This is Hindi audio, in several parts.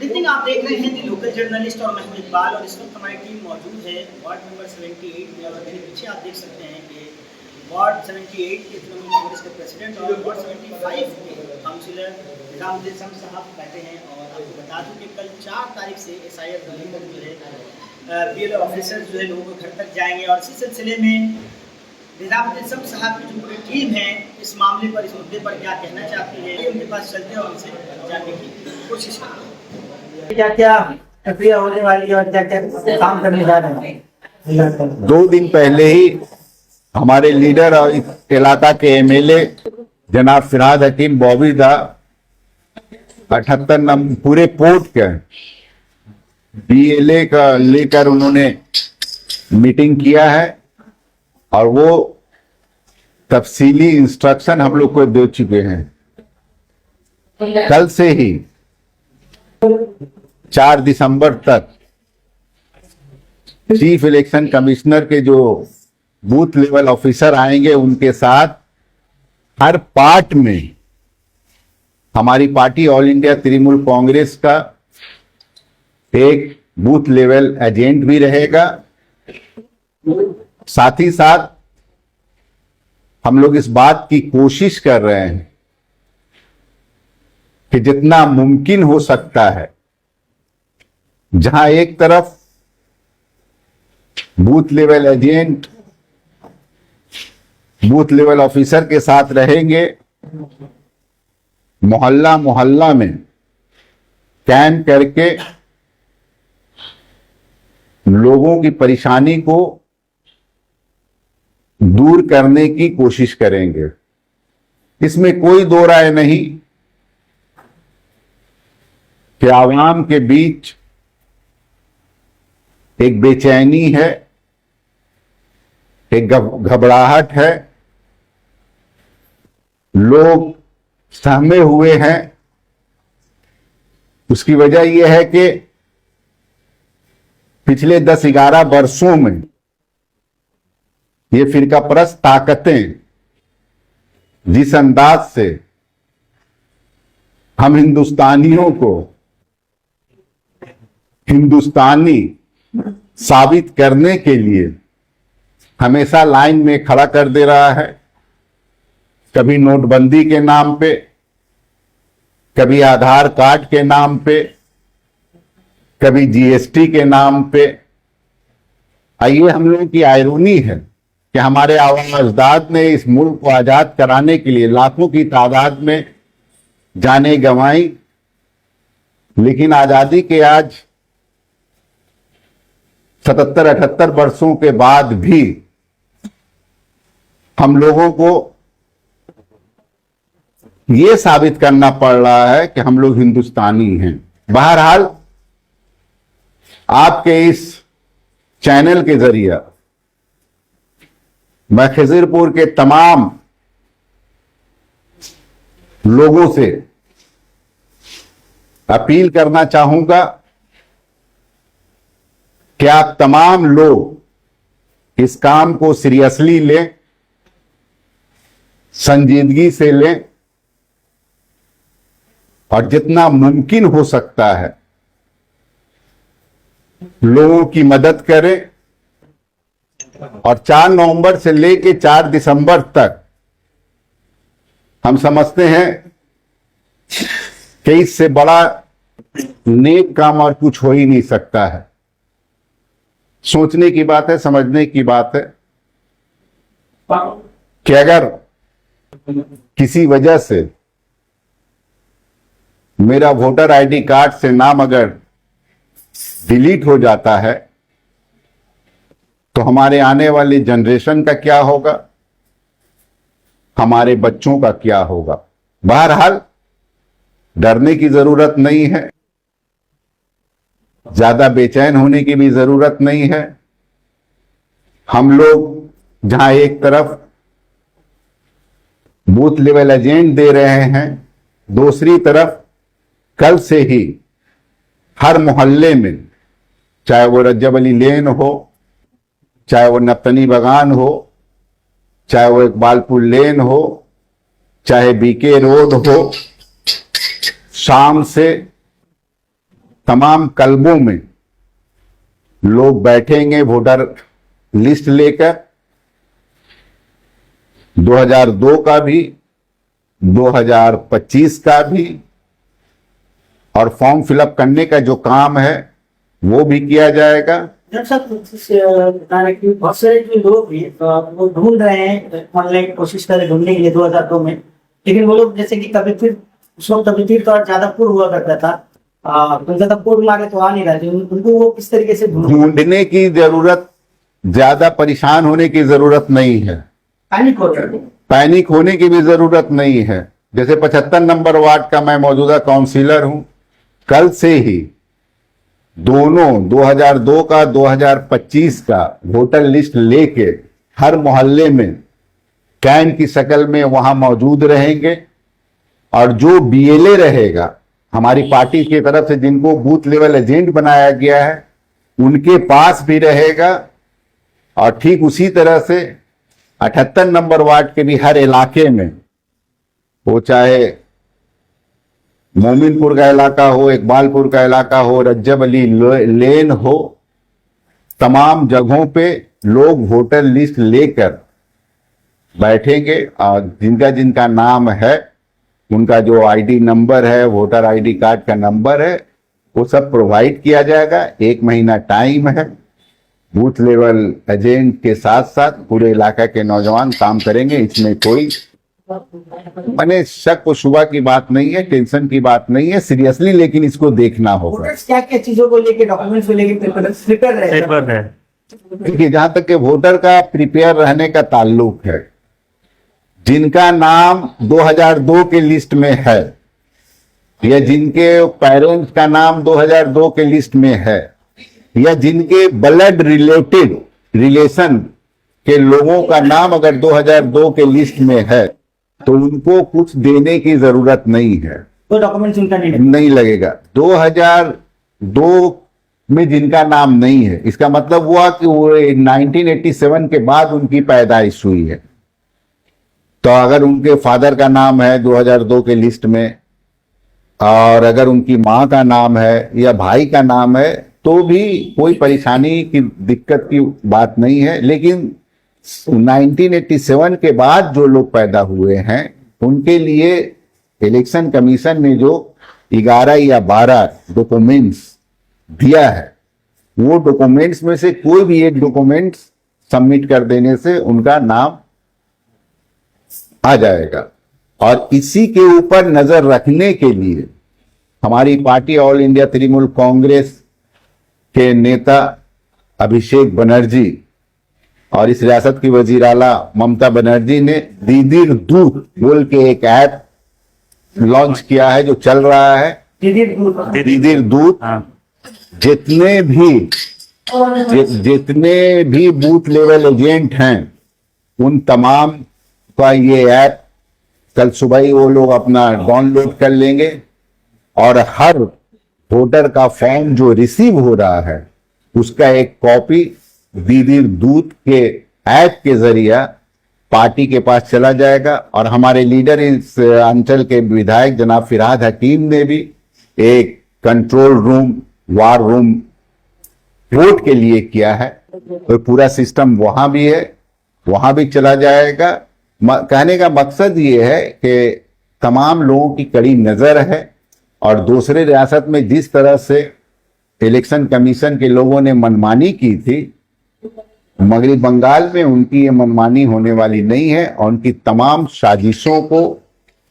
रीतिंग आप देख रहे हैं दी लोकल जर्नलिस्ट और महमूद इकबाल, और इस वक्त हमारी टीम मौजूद है वार्ड नंबर 78 में। और मेरे पीछे आप देख सकते हैं कि वार्ड 78 के तृणमूल कांग्रेस के प्रेसिडेंट और वार्ड 75 के काउंसिलर निजामुद्दीन शम्स साहब बैठे हैं। और आपको बता दूं कि कल 4 तारीख से SIR को लेकर जो है BLO ऑफिसर जो है लोगों के घर तक जाएंगे। और इसी सिलसिले में निजामुद्दीन शम्स साहब की जो पूरी टीम है इस मामले पर, इस मुद्दे पर क्या कहना चाहती है, उनके पास चलते हैं और उनसे जानने की कोशिश करते हैं क्या क्या प्रक्रिया होने वाली है और क्या क्या काम करने जा रहे हैं। 2 दिन पहले ही हमारे लीडर और इस इलाका के MLA जनाब फिरहाद हकीम बॉबी दा 78 नंबर पूरे पोर्ट के BLA का लेकर उन्होंने मीटिंग किया है और वो तफसीली इंस्ट्रक्शन हम लोग को दे चुके हैं। कल से ही 4 दिसंबर तक चीफ इलेक्शन कमिश्नर के जो बूथ लेवल ऑफिसर आएंगे उनके साथ हर पार्ट में हमारी party all India Trinamool Congress का एक बूथ लेवल एजेंट भी रहेगा। साथ ही साथ हम लोग इस बात की कोशिश कर रहे हैं कि जितना मुमकिन हो सकता है, जहां एक तरफ booth level agent booth level officer के साथ रहेंगे, मोहल्ला मोहल्ला में कैंप करके लोगों की परेशानी को दूर करने की कोशिश करेंगे। इसमें कोई दो राय नहीं कि आवाम के बीच एक बेचैनी है, एक घबराहट है, लोग सहमे हुए हैं। उसकी वजह यह है कि पिछले 10-11 वर्षों में ये फिरकापरस्त ताकतें जिस अंदाज से हम हिंदुस्तानियों को हिंदुस्तानी साबित करने के लिए हमेशा लाइन में खड़ा कर दे रहा है, कभी नोटबंदी के नाम पे, कभी आधार कार्ड के नाम पे, कभी GST के नाम पे। आइए, हम लोगों की आयरनी है कि हमारे अजदाद ने इस मुल्क को आजाद कराने के लिए लाखों की तादाद में जाने गंवाई, लेकिन आजादी के आज 77-78 वर्षों के बाद भी हम लोगों को यह साबित करना पड़ रहा है कि हम लोग हिंदुस्तानी हैं। बहरहाल, आपके इस चैनल के जरिए मैं खिजरपुर के तमाम लोगों से अपील करना चाहूंगा कि आप तमाम लोग इस काम को सीरियसली लें, संजीदगी से लें और जितना मुमकिन हो सकता है लोगों की मदद करें। और 4 नवंबर से लेकर 4 दिसंबर तक हम समझते हैं कि इससे बड़ा नेक काम और कुछ हो ही नहीं सकता है। सोचने की बात है, समझने की बात है कि अगर किसी वजह से मेरा वोटर ID कार्ड से नाम अगर डिलीट हो जाता है तो हमारे आने वाली जनरेशन का क्या होगा, हमारे बच्चों का क्या होगा। बहरहाल, डरने की जरूरत नहीं है, ज्यादा बेचैन होने की भी जरूरत नहीं है। हम लोग जहां एक तरफ बूथ लेवल एजेंट दे रहे हैं, दूसरी तरफ कल से ही हर मोहल्ले में, चाहे वो रज्जब अली लेन हो, चाहे वो नफ्तनी बगान हो, चाहे वो इकबालपुर लेन हो, चाहे BK रोड हो, शाम से तमाम कस्बों में लोग बैठेंगे वोटर लिस्ट लेकर, 2002 का भी, 2025 का भी, और फॉर्म फिलअप करने का जो काम है वो भी किया जाएगा। जब सब बहुत सारे जो लोग भी वो ढूंढ रहे हैं, ऑनलाइन कोशिश कर रहे हैं ढूंढने के लिए 2002 में, लेकिन वो लोग जैसे कि कभी फिर उस वक्त कभी फिर तो ज्यादा पूर्व हुआ करता था, तो ज्यादा पूर्व मारे तो आ नहीं रहे थे, उनको वो किस तरीके से ढूंढने की जरूरत, ज्यादा परेशान होने की जरूरत नहीं है, पैनिक होने की भी जरूरत नहीं है। जैसे 75 नंबर वार्ड का मैं मौजूदा काउंसिलर हूं, कल से ही दोनों 2002 का 2025 का वोटर लिस्ट लेके हर मोहल्ले में कैन की शक्ल में वहां मौजूद रहेंगे, और जो बीएलए रहेगा हमारी पार्टी की तरफ से, जिनको बूथ लेवल एजेंट बनाया गया है, उनके पास भी रहेगा। और ठीक उसी तरह से 78 नंबर वार्ड के भी हर इलाके में, वो चाहे मोमिनपुर का इलाका हो, इकबालपुर का इलाका हो, रज्जब अली लेन हो, तमाम जगहों पे लोग वोटर लिस्ट लेकर बैठेंगे, और जिनका जिनका नाम है, उनका जो आईडी नंबर है, वोटर आईडी कार्ड का नंबर है, वो सब प्रोवाइड किया जाएगा। 1 महीना टाइम है। बूथ लेवल एजेंट के साथ साथ पूरे इलाका के नौजवान काम करेंगे। इसमें कोई मैंने शक व शुबा की बात नहीं है, टेंशन की बात नहीं है, सीरियसली लेकिन इसको देखना होगा। क्या क्या चीजों को लेके, डॉक्यूमेंट्स को लेके प्रिपेयर रहे? देखिए, जहां तक के वोटर का प्रिपेयर रहने का ताल्लुक है, जिनका नाम 2002 के लिस्ट में है, या जिनके पेरेंट्स का नाम 2002 के लिस्ट में है, या जिनके ब्लड रिलेटेड रिलेशन के लोगों का नाम अगर 2002 के लिस्ट में है, तो उनको कुछ देने की जरूरत नहीं है, तो डॉक्यूमेंट्स उनका नहीं लगेगा। 2002 में जिनका नाम नहीं है, इसका मतलब हुआ कि वो 1987 के बाद उनकी पैदाइश हुई है। तो अगर उनके फादर का नाम है 2002 के लिस्ट में, और अगर उनकी माँ का नाम है या भाई का नाम है, तो भी कोई परेशानी की दिक्कत की बात नहीं है। लेकिन 1987 के बाद जो लोग पैदा हुए हैं, उनके लिए इलेक्शन कमीशन ने जो 11 या 12 डॉक्यूमेंट्स दिया है, वो डॉक्यूमेंट्स में से कोई भी एक डॉक्यूमेंट्स सबमिट कर देने से उनका नाम आ जाएगा। और इसी के ऊपर नजर रखने के लिए हमारी party all India Trinamool Congress के नेता अभिषेक बनर्जी और इस रियासत की वजीर आला ममता बनर्जी ने दीदीर दूत बोल के एक ऐप लॉन्च किया है, जो चल रहा है। दीदीर दूत जितने भी बूथ लेवल एजेंट हैं, उन तमाम का ये ऐप कल सुबह ही वो लोग अपना डाउनलोड कर लेंगे, और हर वोटर का फॉर्म जो रिसीव हो रहा है, उसका एक कॉपी दीदीर दूत के ऐप के जरिए पार्टी के पास चला जाएगा। और हमारे लीडर इस अंचल के विधायक जनाब फिरहाद हकीम ने भी एक control room, war room vote के लिए किया है, तो पूरा सिस्टम वहां भी है, वहां भी चला जाएगा। कहने का मकसद ये है कि तमाम लोगों की कड़ी नजर है, और दूसरे रियासत में जिस तरह से इलेक्शन कमीशन के लोगों ने मनमानी की थी, मगरबी बंगाल में उनकी ये मनमानी होने वाली नहीं है, और उनकी तमाम साजिशों को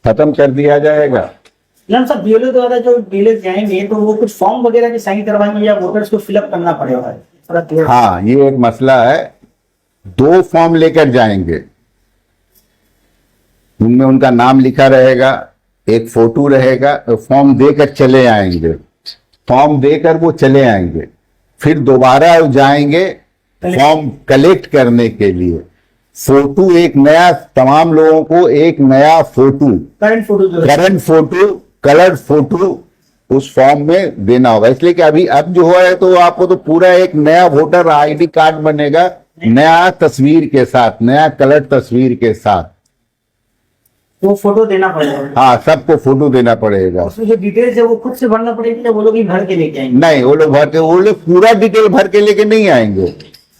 खत्म कर दिया जाएगा। साहब, बीएलओ द्वारा जो डीलर जाएंगे, तो वो कुछ फॉर्म वगैरह भी साइन करवाएंगे या वोटर्स को फिलअप करना पड़ेगा? हाँ, ये एक मसला है। 2 फॉर्म लेकर जाएंगे, उनमें उनका नाम लिखा रहेगा, एक फोटो रहेगा, फॉर्म देकर चले आएंगे, फॉर्म देकर वो चले आएंगे, फिर दोबारा जाएंगे फॉर्म कलेक्ट करने के लिए। फोटो एक नया, तमाम लोगों को एक नया photo, current photo, coloured photo उस फॉर्म में देना होगा। इसलिए कि अभी अब जो है, तो आपको तो पूरा एक नया वोटर आईडी कार्ड बनेगा, नया तस्वीर के साथ, नया कलर्ड तस्वीर के साथ। वो फोटो देना पड़ेगा। हाँ, सबको फोटो देना पड़ेगा। उसमें जो डिटेल्स है वो खुद से भरना पड़ेगी या वो लोग ही भर के लेके आएंगे? नहीं, वो लोग पूरा डिटेल भर के लेके नहीं आएंगे।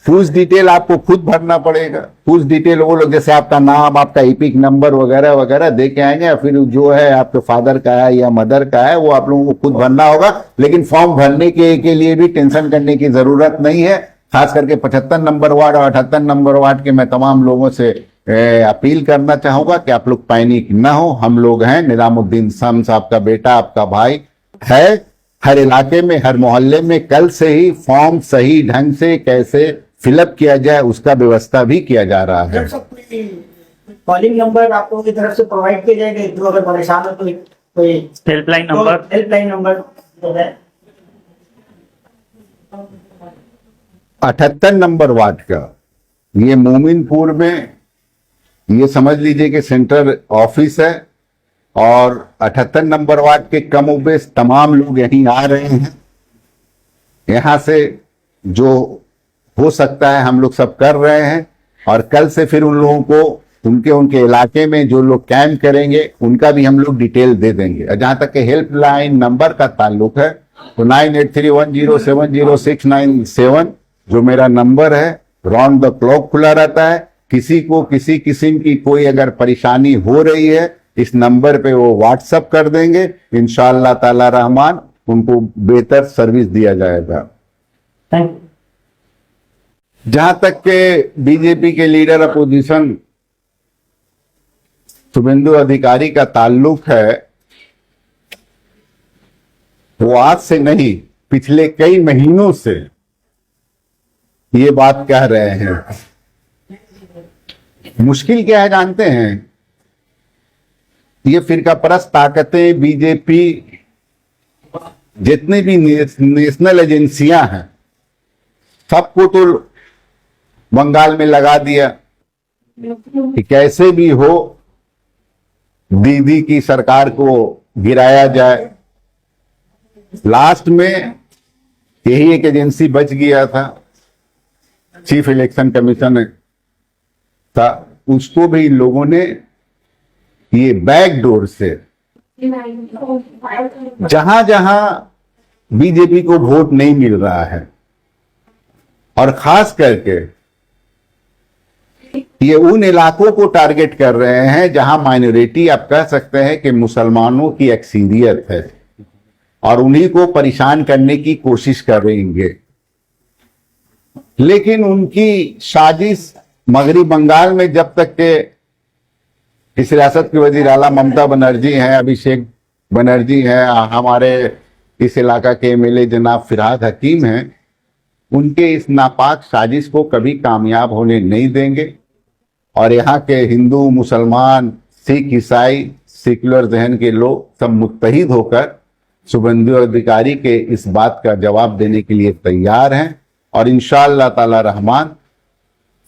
कुछ डिटेल आपको खुद भरना पड़ेगा। कुछ डिटेल वो लोग, जैसे आपका नाम, आपका ईपिक नंबर वगैरह वगैरह दे के आएंगे, या फिर जो है आपके फादर का है या मदर का है वो आप लोगों को खुद भरना होगा। लेकिन फॉर्म भरने के लिए भी टेंशन करने की जरूरत नहीं है। खास करके 75 नंबर वार्ड और 78 नंबर वार्ड के मैं तमाम लोगों से अपील करना चाहूंगा कि आप लोग पैनिक न हो। हम लोग हैं, निजामुद्दीन शम्स आपका बेटा, आपका भाई है। हर इलाके में, हर मोहल्ले में कल से ही फॉर्म सही ढंग से कैसे फिलअप किया जाए उसका व्यवस्था भी किया जा रहा है। कॉलिंग नंबर आप लोगों की तरफ से प्रोवाइड किया जाएगा, जो अगर परेशान हो तो कोई हेल्पलाइन नंबर 78 नंबर वार्ड का, ये मोमिनपुर में, ये समझ लीजिए कि सेंट्रल ऑफिस है। और 78 नंबर वार्ड के कम उबेश तमाम लोग यहीं आ रहे हैं। यहां से जो हो सकता है हम लोग सब कर रहे हैं। और कल से फिर उन लोगों को उनके इलाके में जो लोग कैंप करेंगे उनका भी हम लोग डिटेल दे देंगे। और जहां तक के हेल्पलाइन नंबर का ताल्लुक है तो 9831070697 जो मेरा नंबर है, राउंड द क्लॉक खुला रहता है। किसी को किसी किस्म की कोई अगर परेशानी हो रही है, इस नंबर पे वो व्हाट्सएप कर देंगे। इंशाअल्लाह ताला रहमान उनको बेहतर सर्विस दिया जाएगा। Thank you. जहां तक के बीजेपी के लीडर अपोजिशन शुभेंदु अधिकारी का ताल्लुक है, वो आज से नहीं पिछले कई महीनों से ये बात कह रहे हैं। मुश्किल क्या है जानते हैं? ये फिरकापरस्त ताकतें, बीजेपी, जितनी भी नेशनल एजेंसियां हैं, सबको तो बंगाल में लगा दिया कि कैसे भी हो दीदी की सरकार को गिराया जाए। लास्ट में यही एक एजेंसी बच गया था, चीफ इलेक्शन कमीशन था, उसको भी लोगों ने ये बैकडोर से, जहां जहां बीजेपी को वोट नहीं मिल रहा है, और खास करके ये उन इलाकों को टारगेट कर रहे हैं जहां माइनॉरिटी, आप कह सकते हैं कि मुसलमानों की अक्सरियत है, और उन्हीं को परेशान करने की कोशिश करेंगे। लेकिन उनकी साजिश मगरबी बंगाल में जब तक के इस रियासत की वजीर आला ममता बनर्जी हैं, अभिषेक बनर्जी हैं, हमारे इस इलाका के एमएलए जनाब फिरहाद हकीम हैं, उनके इस नापाक साजिश को कभी कामयाब होने नहीं देंगे। और यहाँ के हिंदू, मुसलमान, सिख, ईसाई, सेक्युलर जहन के लोग सब मुत्तहिद होकर शुभेंदु अधिकारी के इस बात का जवाब देने के लिए तैयार हैं। और इंशाअल्लाह ताला रहमान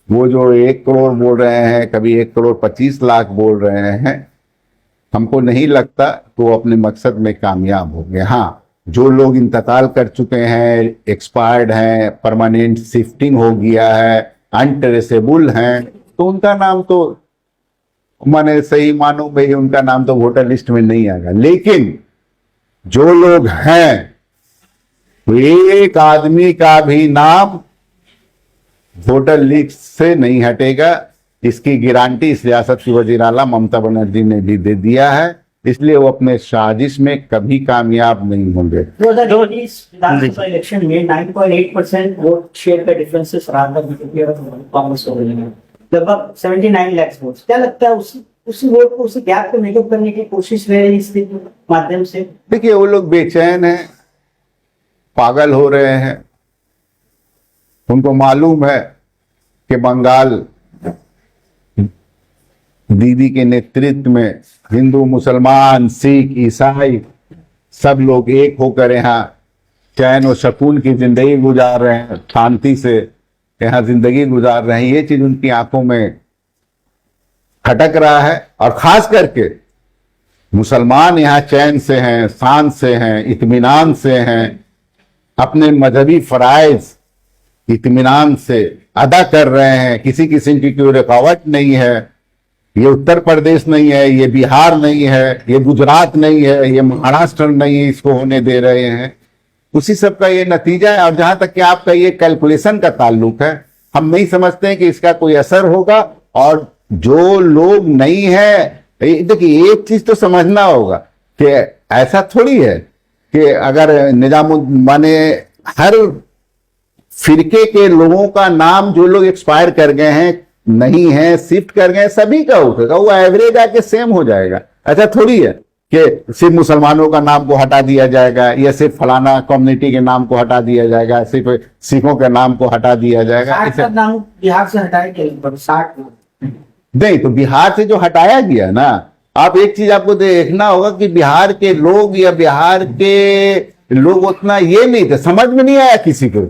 वो जो 1 करोड़ बोल रहे हैं, कभी 1,25,00,000 बोल रहे हैं, हमको नहीं लगता तो वो अपने मकसद में कामयाब हो गए। हाँ, जो लोग इंतकाल कर चुके हैं, एक्सपायर्ड हैं, परमानेंट शिफ्टिंग हो गया है, अनट्रेसेबल हैं, तो उनका नाम तो माने सही मानो भाई उनका नाम तो वोटर लिस्ट में नहीं आएगा। लेकिन जो लोग हैं, तो एक आदमी का भी नाम वोटर लिस्ट से नहीं हटेगा। इसकी गारंटी इस रियासत की वजीर आला ममता बनर्जी ने भी दे दिया है। इसलिए वो अपने साजिश में कभी कामयाब नहीं होंगे। 2019 विधानसभा इलेक्शन में 9.8% वोट शेयर का डिफरेंसेस रहा था बीजेपी और कांग्रेस को, लगभग 79 लाख वोट। क्या लगता है उसी वोट को, उसी गैप को मेकअप करने की कोशिश रह रही है इसके माध्यम से? देखिए, वो लोग बेचैन हैं, पागल हो रहे हैं। उनको मालूम है कि बंगाल दीदी के नेतृत्व में हिंदू, मुसलमान, सिख, ईसाई सब लोग एक होकर यहाँ चैन और सुकून की जिंदगी गुजार रहे हैं, शांति से यहाँ जिंदगी गुजार रहे हैं। ये चीज उनकी आंखों में खटक रहा है। और खास करके मुसलमान यहाँ चैन से हैं, शान से हैं, इत्मीनान से हैं, अपने मजहबी फराइज इत्मीनान से अदा कर रहे हैं, किसी किस्म की कोई रुकावट नहीं है। ये उत्तर प्रदेश नहीं है, ये बिहार नहीं है, ये गुजरात नहीं है, ये महाराष्ट्र नहीं है, इसको होने दे रहे हैं। उसी सब का ये नतीजा है। और जहां तक कि आपका ये कैलकुलेशन का ताल्लुक है, हम नहीं समझते हैं कि इसका कोई असर होगा। और जो लोग नहीं है, देखिए एक चीज तो समझना होगा कि ऐसा थोड़ी है कि अगर निजाम माने हर फिरके के लोगों का नाम जो लोग एक्सपायर कर गए हैं, नहीं है, शिफ्ट कर गए, सभी का उठेगा, वो एवरेज आके सेम हो जाएगा। ऐसा थोड़ी है कि सिर्फ मुसलमानों का नाम को हटा दिया जाएगा, या सिर्फ फलाना कम्युनिटी के नाम को हटा दिया जाएगा, सिर्फ सिखों के नाम को हटा दिया जाएगा। 60 नाम बिहार से हटाए के लगभग 60 नहीं, तो बिहार से जो हटाया गया ना, आप एक चीज आपको देखना होगा कि बिहार के लोग या बिहार के लोग उतना ये नहीं थे, समझ में नहीं आया किसी को।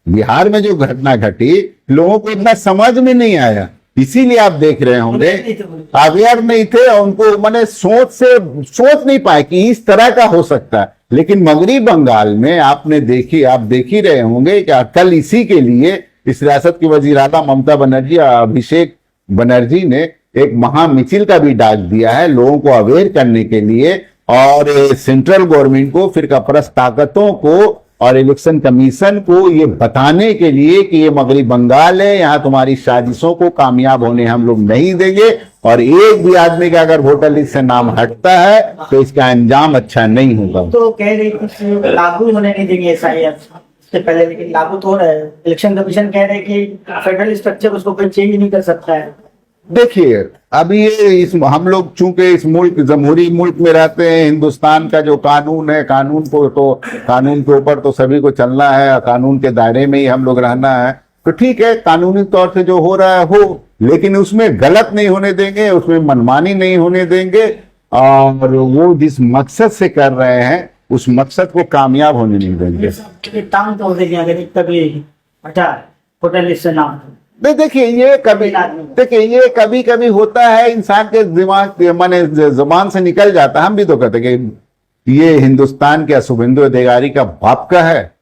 बिहार में जो घटना घटी, लोगों को इतना समझ में नहीं आया, इसीलिए आप देख रहे होंगे अवेयर नहीं थे, और उनको मैंने सोच नहीं पाए कि इस तरह का हो सकता है। लेकिन मगरबी बंगाल में आप देख ही रहे होंगे कि कल इसी के लिए इस रियासत की वजीर आला ममता बनर्जी और अभिषेक बनर्जी ने एक महामिছিল का भी डाक दिया है लोगों को अवेयर करने के लिए, और सेंट्रल गवर्नमेंट को, फिरकापरस्त ताकतों को और इलेक्शन कमीशन को ये बताने के लिए कि ये मगरबी बंगाल है, यहाँ तुम्हारी साजिशों को कामयाब होने हम लोग नहीं देंगे, और एक भी आदमी का अगर वोटर लिस्ट से नाम हटता है तो इसका अंजाम अच्छा नहीं होगा। तो कह रहे कि लागू होने नहीं देंगे SIR से पहले, लेकिन लागू तो हो रहा है। इलेक्शन कमीशन कह रहे कि फेडरल स्ट्रक्चर उसको कोई चेंज नहीं कर सकता है। देखिए, अभी ये हम लोग चूंकि इस मुल्क, जमहूरी मुल्क में रहते हैं, हिंदुस्तान का जो कानून है, कानून के ऊपर तो सभी को चलना है, कानून के दायरे में ही हम लोग रहना है। तो ठीक है, कानूनी तौर से जो हो रहा है हो, लेकिन उसमें गलत नहीं होने देंगे, उसमें मनमानी नहीं होने देंगे, और वो जिस मकसद से कर रहे हैं उस मकसद को कामयाब होने नहीं देंगे। टांग तो देंगे अगर कभी हटा वोटर लिस्ट से नाम। देखिए, ये कभी कभी होता है, इंसान के दिमाग माने जुबान से निकल जाता है। हम भी तो कहते कि ये हिंदुस्तान के शुभेंदु अधिकारी का बाप का है,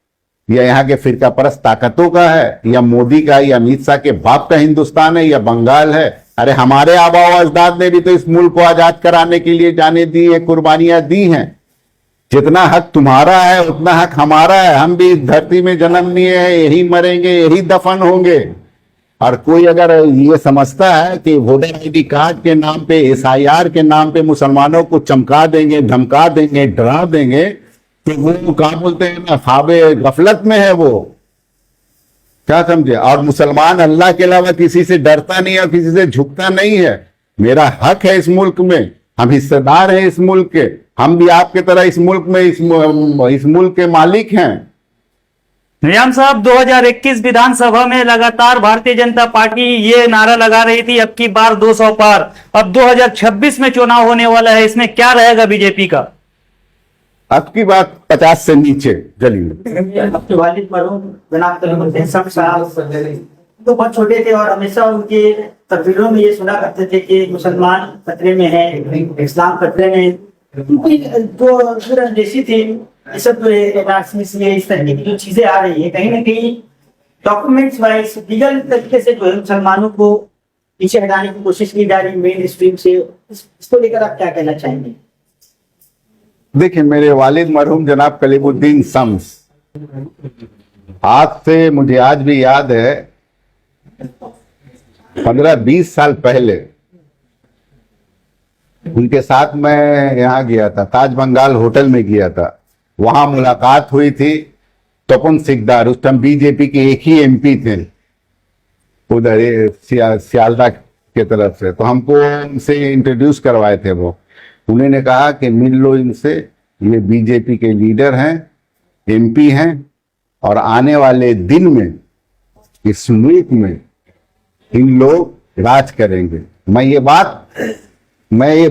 या यहाँ के फिरकापरस्त ताकतों का है, या मोदी का या अमित शाह के बाप का हिंदुस्तान है, या बंगाल है। अरे हमारे आबा व अजदाद ने भी तो इस मुल्क को आजाद कराने के लिए जाने दी है, कुर्बानियां दी हैं। जितना हक तुम्हारा है उतना हक हमारा है। हम भी इस धरती में जन्म लिए हैं, यही मरेंगे, यही दफन होंगे। और कोई अगर ये समझता है कि वोटर ID कार्ड के नाम पे, SIR के नाम पे मुसलमानों को चमका देंगे, धमका देंगे, डरा देंगे, तो वो क्या बोलते हैं ना, ख्वाबे गफलत में है वो, क्या समझे। और मुसलमान अल्लाह के अलावा किसी से डरता नहीं है और किसी से झुकता नहीं है। मेरा हक है इस मुल्क में, हम हिस्सेदार हैं इस मुल्क के, हम भी आपके तरह इस मुल्क में इस मुल्क के मालिक हैं। निजाम साहब, 2021 विधानसभा में लगातार भारतीय जनता पार्टी ये नारा लगा रही थी, अब की बार 200 पार। अब 2026 में चुनाव होने वाला है, इसमें क्या रहेगा बीजेपी का? अब की बात 50 से नीचे चलिए। आपके वालिद मरहूम जनाब कलीमुद्दीन शम्स साहब तो बहुत छोटे थे, और हमेशा उनके तकरीरों में ये सुना करते थे कि मुसलमान खतरे में है, इस्लाम खतरे में। उनकी जो अंदेशी थी, ये सब इस तरह की जो चीजें आ रही है, कहीं ना कहीं डॉक्यूमेंट्स वाइज लीगल तरीके से जो है मुसलमानों को पीछे हटाने की कोशिश की जा रही मेन स्ट्रीम से, इसको लेकर आप क्या कहना चाहेंगे? देखिए, मेरे वालिद मरहूम जनाब कलीमुद्दीन शम्स, आज से मुझे आज भी याद है 15-20 साल पहले उनके साथ मैं यहाँ गया था, ताज बंगाल होटल में गया था। वहां मुलाकात हुई थी तपन सिकदार, उस टाइम बीजेपी के एक ही MP थे उधर सियालदा के तरफ से, तो हमको उनसे इंट्रोड्यूस करवाए थे वो। उन्होंने कहा कि मिल लो इनसे, ये बीजेपी के लीडर हैं, MP हैं, और आने वाले दिन में इस मुल्क में इन लोग राज करेंगे। मैं ये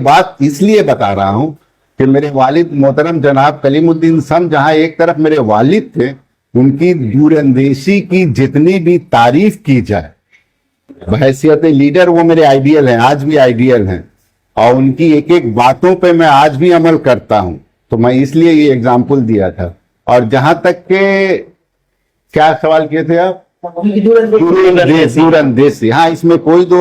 बात इसलिए बता रहा हूं कि मेरे वालिद मोहतरम जनाब कलीमुद्दीन शम्स, जहां एक तरफ मेरे वालिद थे, उनकी दूरंदेशी की जितनी भी तारीफ की जाए, बहैसियत लीडर वो मेरे आइडियल हैं, आज भी आइडियल हैं, और उनकी एक एक बातों पे मैं आज भी अमल करता हूं। तो मैं इसलिए ये एग्जाम्पल दिया था। और जहां तक के क्या सवाल किए थे आप? दूरंदेशी। हाँ, इसमें कोई दो